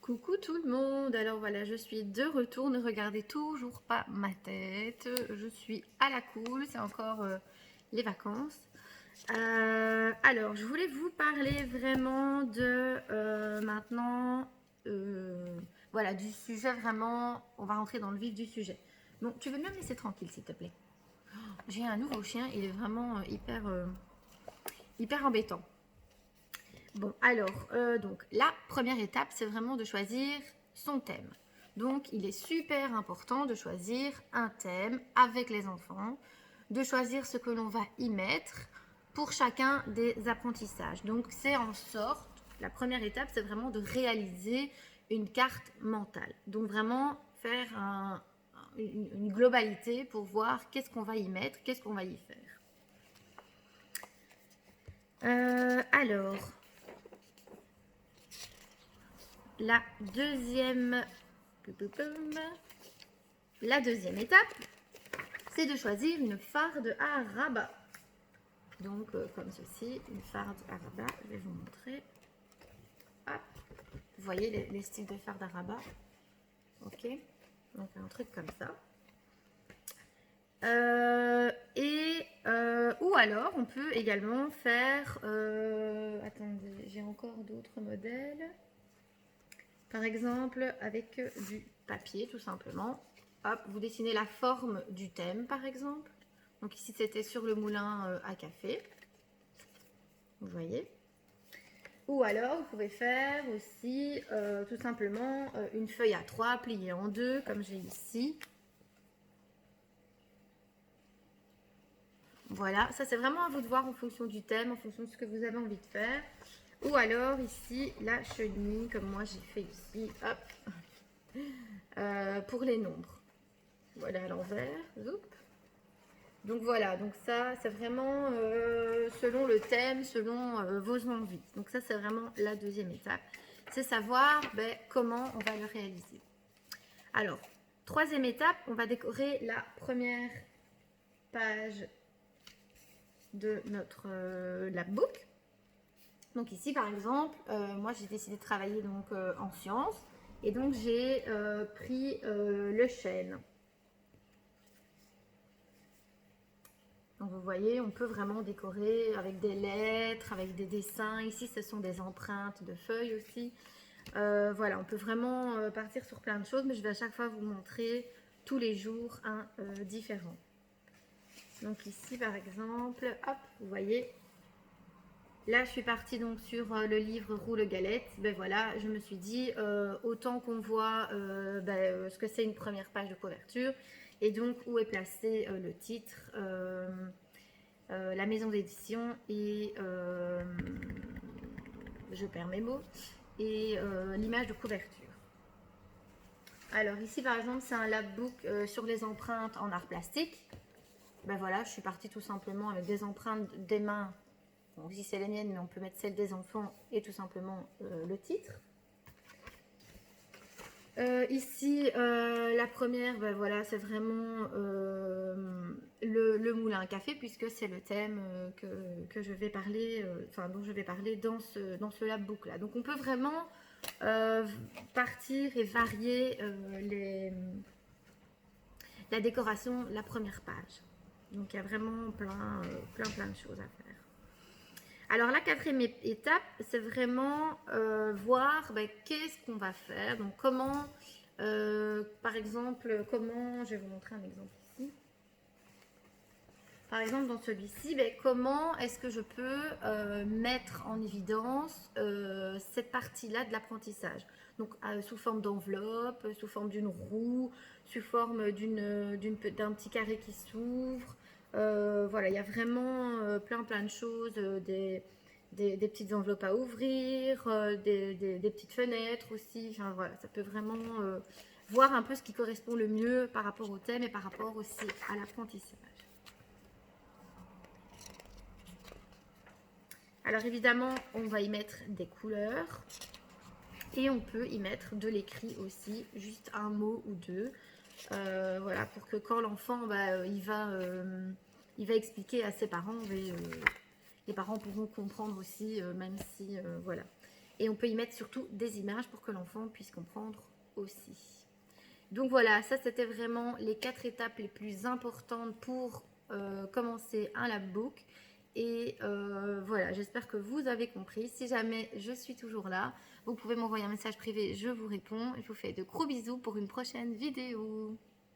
Coucou tout le monde, alors voilà, je suis de retour, ne regardez toujours pas ma tête, je suis à la cool, c'est encore les vacances. Alors, je voulais vous parler vraiment de maintenant, voilà, du sujet vraiment, on va rentrer dans le vif du sujet. Bon, tu veux bien me laisser tranquille s'il te plaît. J'ai un nouveau chien, il est vraiment hyper embêtant. Bon, alors, donc la première étape, c'est vraiment de choisir son thème. Donc, il est super important de choisir un thème avec les enfants, de choisir ce que l'on va y mettre pour chacun des apprentissages. Donc, c'est en sorte, la première étape, c'est vraiment de réaliser une carte mentale. Donc, vraiment faire une globalité pour voir qu'est-ce qu'on va y mettre, qu'est-ce qu'on va y faire. Alors, la deuxième étape, c'est de choisir une farde à rabat. Donc, comme ceci, une farde à rabat. Je vais vous montrer. Hop. Vous voyez les styles de farde à rabat. Ok. Donc, un truc comme ça. Ou alors, on peut également faire... attendez, j'ai encore d'autres modèles. Par exemple, avec du papier, tout simplement. Hop, vous dessinez la forme du thème, par exemple. Donc ici, c'était sur le moulin à café. Vous voyez. Ou alors, vous pouvez faire aussi, tout simplement, une feuille A3 pliée en deux, comme j'ai ici. Voilà, ça c'est vraiment à vous de voir en fonction du thème, en fonction de ce que vous avez envie de faire. Ou alors ici, la chenille, comme moi j'ai fait ici, hop, pour les nombres. Voilà à l'envers, zoup. Donc voilà, donc ça c'est vraiment selon le thème, selon vos envies. Donc ça c'est vraiment la deuxième étape, c'est savoir comment on va le réaliser. Alors, troisième étape, on va décorer la première page de notre labbook. Donc ici par exemple, moi j'ai décidé de travailler donc en sciences et donc j'ai pris le chêne. Donc vous voyez, on peut vraiment décorer avec des lettres, avec des dessins. Ici, ce sont des empreintes de feuilles aussi. Voilà, on peut vraiment partir sur plein de choses, mais je vais à chaque fois vous montrer tous les jours un différent. Donc ici, par exemple, hop, vous voyez, là, je suis partie donc sur le livre Roule Galette. Ben voilà, je me suis dit, autant qu'on voit ce que c'est une première page de couverture, et donc où est placé le titre, la maison d'édition et je perds mes mots, et l'image de couverture. Alors ici par exemple c'est un labbook sur les empreintes en art plastique. Ben voilà, je suis partie tout simplement avec des empreintes des mains. Bon, ici c'est les miennes, mais on peut mettre celle des enfants et tout simplement le titre. Ici, la première, ben voilà, c'est vraiment le moulin à café, puisque c'est le thème que je vais parler, dont je vais parler dans ce labbook là. Donc on peut vraiment partir et varier la décoration, la première page. Donc il y a vraiment plein de choses à faire. Alors la quatrième étape, c'est vraiment voir qu'est-ce qu'on va faire. Donc comment, par exemple, je vais vous montrer un exemple ici. Par exemple dans celui-ci, comment est-ce que je peux mettre en évidence cette partie-là de l'apprentissage. Donc sous forme d'enveloppe, sous forme d'une roue, sous forme d'un petit carré qui s'ouvre. Voilà, il y a vraiment plein de choses, des petites enveloppes à ouvrir, des petites fenêtres aussi. Enfin, voilà, ça peut vraiment voir un peu ce qui correspond le mieux par rapport au thème et par rapport aussi à l'apprentissage. Alors évidemment, on va y mettre des couleurs et on peut y mettre de l'écrit aussi, juste un mot ou deux. Voilà, pour que quand l'enfant il va expliquer à ses parents, les parents pourront comprendre aussi, même si voilà. Et on peut y mettre surtout des images pour que l'enfant puisse comprendre aussi. Donc voilà, ça c'était vraiment les 4 étapes les plus importantes pour commencer un labbook. Et voilà, j'espère que vous avez compris. Si jamais je suis toujours là, vous pouvez m'envoyer un message privé, je vous réponds. Je vous fais de gros bisous pour une prochaine vidéo.